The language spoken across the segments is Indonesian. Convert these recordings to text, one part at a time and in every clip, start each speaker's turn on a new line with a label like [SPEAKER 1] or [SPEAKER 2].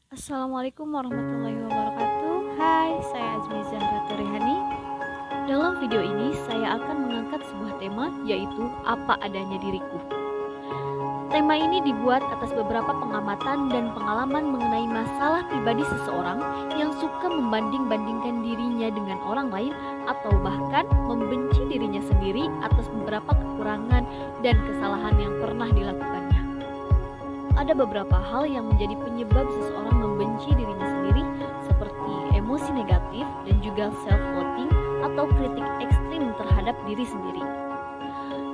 [SPEAKER 1] Assalamualaikum warahmatullahi wabarakatuh. Hai, saya Azmi Zahra Turihani. Dalam video ini saya akan mengangkat sebuah tema, yaitu apa adanya diriku. Tema ini dibuat atas beberapa pengamatan dan pengalaman mengenai masalah pribadi seseorang yang suka membanding-bandingkan dirinya dengan orang lain atau bahkan membenci dirinya sendiri atas beberapa kekurangan dan kesalahan yang pernah dilakukannya. Ada beberapa hal yang menjadi penyebab seseorang membenci dirinya sendiri, seperti emosi negatif dan juga self-loathing atau kritik ekstrim terhadap diri sendiri.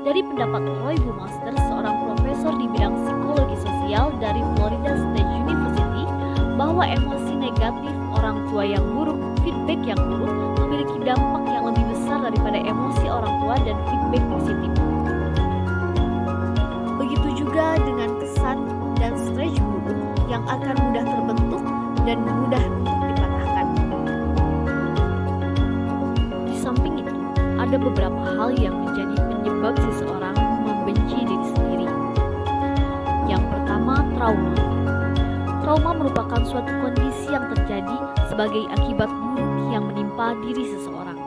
[SPEAKER 1] Dari pendapat Roy Baumeister, seorang profesor di bidang psikologi sosial dari Florida State University, bahwa emosi negatif orang tua yang buruk, feedback yang buruk, memiliki dampak yang lebih besar daripada emosi orang tua dan feedback positif. Begitu juga dengan kesan dan stretch buruk yang akan mudah terbentuk dan mudah untuk dipatahkan. Di samping itu, ada beberapa hal yang menjadi penyebab seseorang membenci diri sendiri. Yang pertama, trauma. Trauma merupakan suatu kondisi yang terjadi sebagai akibat buruk yang menimpa diri seseorang.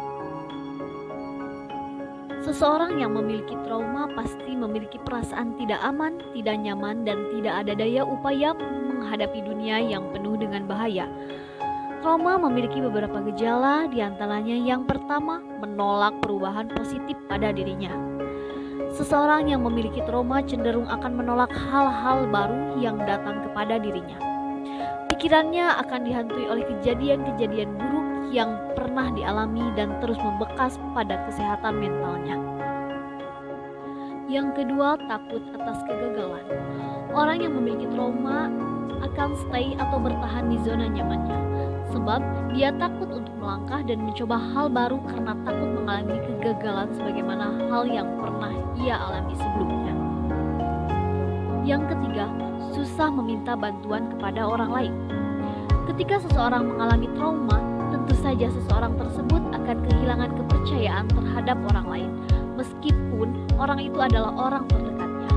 [SPEAKER 1] Seseorang yang memiliki trauma pasti memiliki perasaan tidak aman, tidak nyaman, dan tidak ada daya upaya menghadapi dunia yang penuh dengan bahaya. Trauma memiliki beberapa gejala, diantaranya yang pertama, menolak perubahan positif pada dirinya. Seseorang yang memiliki trauma cenderung akan menolak hal-hal baru yang datang kepada dirinya. Pikirannya akan dihantui oleh kejadian-kejadian buruk yang pernah dialami dan terus membekas pada kesehatan mentalnya. Yang kedua, takut atas kegagalan. Orang yang memiliki trauma akan stay atau bertahan di zona nyamannya, sebab dia takut untuk melangkah dan mencoba hal baru karena takut mengalami kegagalan sebagaimana hal yang pernah ia alami sebelumnya. Yang ketiga, susah meminta bantuan kepada orang lain. Ketika seseorang mengalami trauma, tentu saja seseorang tersebut akan kehilangan kepercayaan terhadap orang lain, meskipun orang itu adalah orang terdekatnya.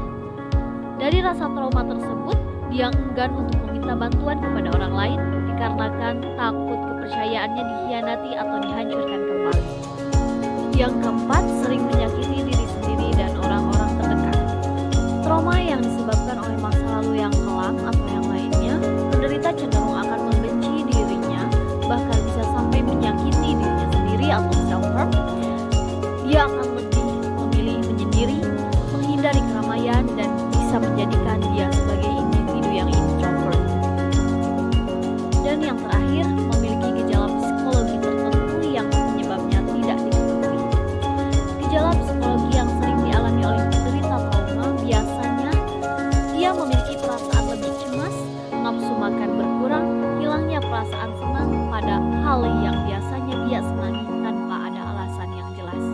[SPEAKER 1] Dari rasa trauma tersebut, dia enggan untuk meminta bantuan kepada orang lain dikarenakan takut kepercayaannya dikhianati atau dihancurkan kembali. Yang keempat, sering menyakiti diri sendiri dan orang-orang terdekat. Trauma yang disebabkan oleh masa lalu yang kelam atau yang lainnya, penderita cenderung akan membenci dirinya, bahkan bisa sampai menyakiti dirinya sendiri atau self-harm. Dia akan lebih memilih menyendiri, menghindari keramaian, dan bisa menjadikan dia sebagai individu yang introvert. Dan yang terakhir, memiliki gejala psikologi tertentu yang penyebabnya tidak diketahui. Gejala psikologi yang sering dialami oleh penderita trauma biasanya dia memiliki perasaan lebih cemas, nafsu makan berkurang, hilangnya perasaan senang pada hal yang biasanya dia senangi tanpa ada alasan yang jelas.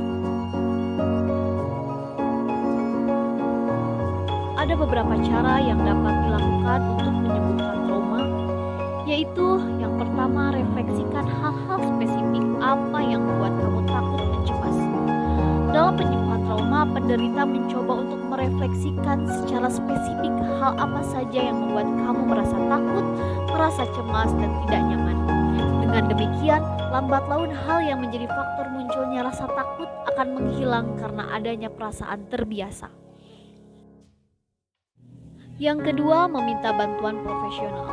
[SPEAKER 1] Ada beberapa cara yang dapat dilakukan untuk menyembuhkan trauma, yaitu yang pertama, refleksikan hal-hal spesifik apa yang membuat kamu takut dan cemas. Dalam penyembuhan trauma, penderita mencoba untuk merefleksikan secara spesifik hal apa saja yang membuat kamu merasa takut, merasa cemas, dan tidak nyaman. Dengan demikian, lambat laun hal yang menjadi faktor munculnya rasa takut akan menghilang karena adanya perasaan terbiasa. Yang kedua, meminta bantuan profesional.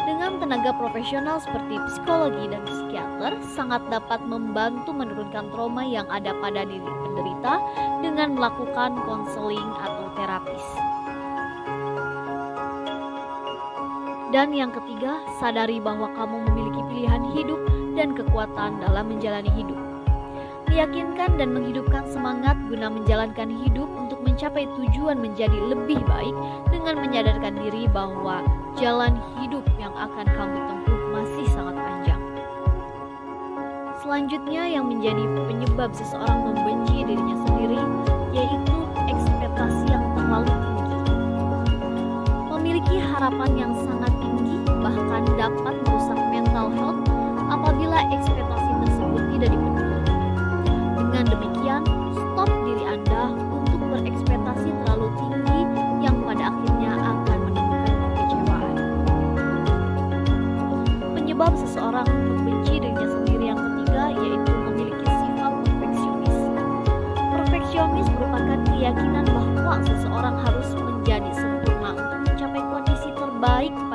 [SPEAKER 1] Dengan tenaga profesional seperti psikologi dan psikiater sangat dapat membantu menurunkan trauma yang ada pada diri penderita dengan melakukan konseling atau terapis. Dan yang ketiga, sadari bahwa kamu memiliki pilihan hidup dan kekuatan dalam menjalani hidup. Meyakinkan dan menghidupkan semangat guna menjalankan hidup untuk mencapai tujuan menjadi lebih baik dengan menyadarkan diri bahwa jalan hidup yang akan kamu tempuh masih sangat panjang. Selanjutnya yang menjadi penyebab seseorang membenci dirinya sendiri, yaitu ekspektasi yang terlalu tinggi. Memiliki harapan yang sangat tinggi bahkan dapat merusak mental health apabila ekspektasi tersebut tidak dipenuhi. Dengan demikian, stop diri Anda untuk berekspektasi terlalu tinggi yang pada akhirnya akan menimbulkan kekecewaan.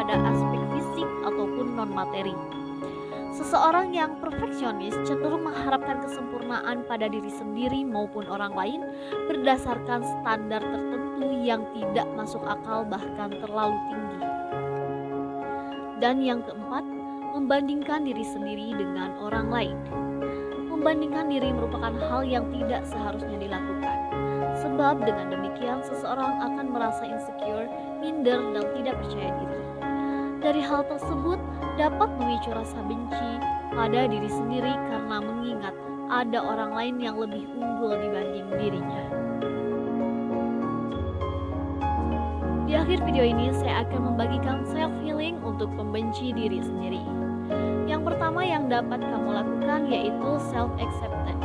[SPEAKER 1] pada aspek fisik ataupun non-materi. Seseorang yang perfeksionis cenderung mengharapkan kesempurnaan pada diri sendiri maupun orang lain berdasarkan standar tertentu yang tidak masuk akal bahkan terlalu tinggi. Dan yang keempat, membandingkan diri sendiri dengan orang lain. Membandingkan diri merupakan hal yang tidak seharusnya dilakukan. Sebab dengan demikian seseorang akan merasa insecure, minder, dan tidak percaya diri. Dari hal tersebut dapat memicu rasa benci pada diri sendiri karena mengingat ada orang lain yang lebih unggul dibanding dirinya. Di akhir video ini saya akan membagikan self healing untuk membenci diri sendiri. Yang pertama yang dapat kamu lakukan yaitu self acceptance.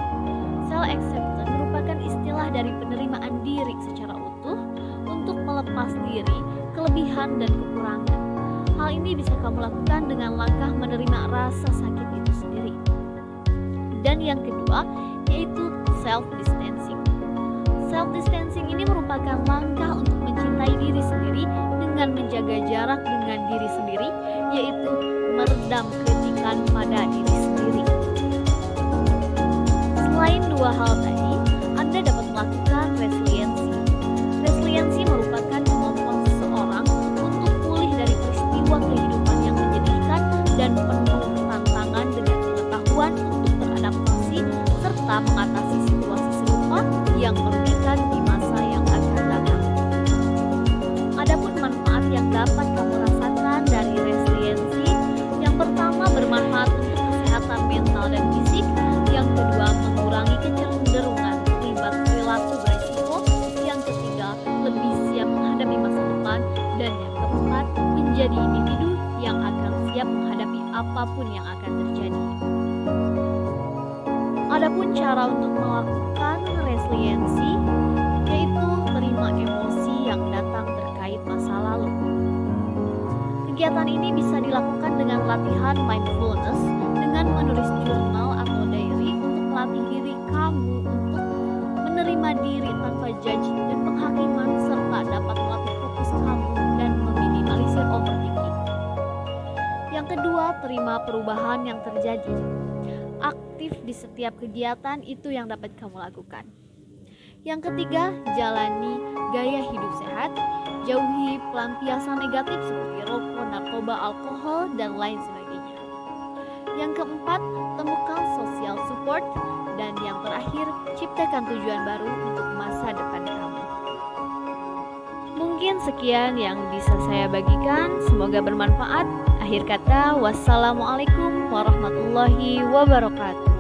[SPEAKER 1] Self acceptance merupakan istilah dari penerimaan diri secara utuh untuk melepas diri, kelebihan dan kekurangan. Hal ini bisa kamu lakukan dengan langkah menerima rasa sakit itu sendiri. Dan yang kedua yaitu self-distancing. Self-distancing ini merupakan langkah untuk mencintai diri sendiri dengan menjaga jarak dengan diri sendiri, yaitu meredam kritikan pada diri sendiri. Selain dua hal tadi, Anda dapat melakukan resiliensi. Resiliensi merupakan kemampuan seseorang untuk pulih dari peristiwa kehidupan yang menyedihkan dan penuh tantangan dengan pengetahuan untuk beradaptasi serta mengatasi situasi serupa yang merugikan di masa yang akan datang. Adapun manfaat yang dapat kamu rasakan dari resiliensi, yang pertama bermanfaat untuk kesehatan mental dan fisik, yang kedua mengurangi kecenderungan terlibat perilaku berisiko, yang ketiga lebih siap menghadapi masa depan, dan yang keempat menjadi individu yang akan siap menghadapi apapun yang akan terjadi. Adapun cara untuk melakukan resiliensi yaitu terima emosi yang datang terkait masa lalu. Kegiatan ini bisa dilakukan dengan latihan mindfulness dengan menulis jurnal atau diary untuk melatih diri kamu untuk menerima diri tanpa judge dan penghakiman serta dapat melatih fokus kamu dan meminimalisir overthinking. Yang kedua, terima perubahan yang terjadi. Aktif di setiap kegiatan itu yang dapat kamu lakukan. Yang ketiga, jalani gaya hidup sehat, jauhi pelampiasan negatif seperti rokok, narkoba, alkohol, dan lain sebagainya. Yang keempat, temukan social support, dan yang terakhir, ciptakan tujuan baru untuk masa depan kamu. Mungkin sekian yang bisa saya bagikan, semoga bermanfaat. Akhir kata, wassalamualaikum warahmatullahi wabarakatuh.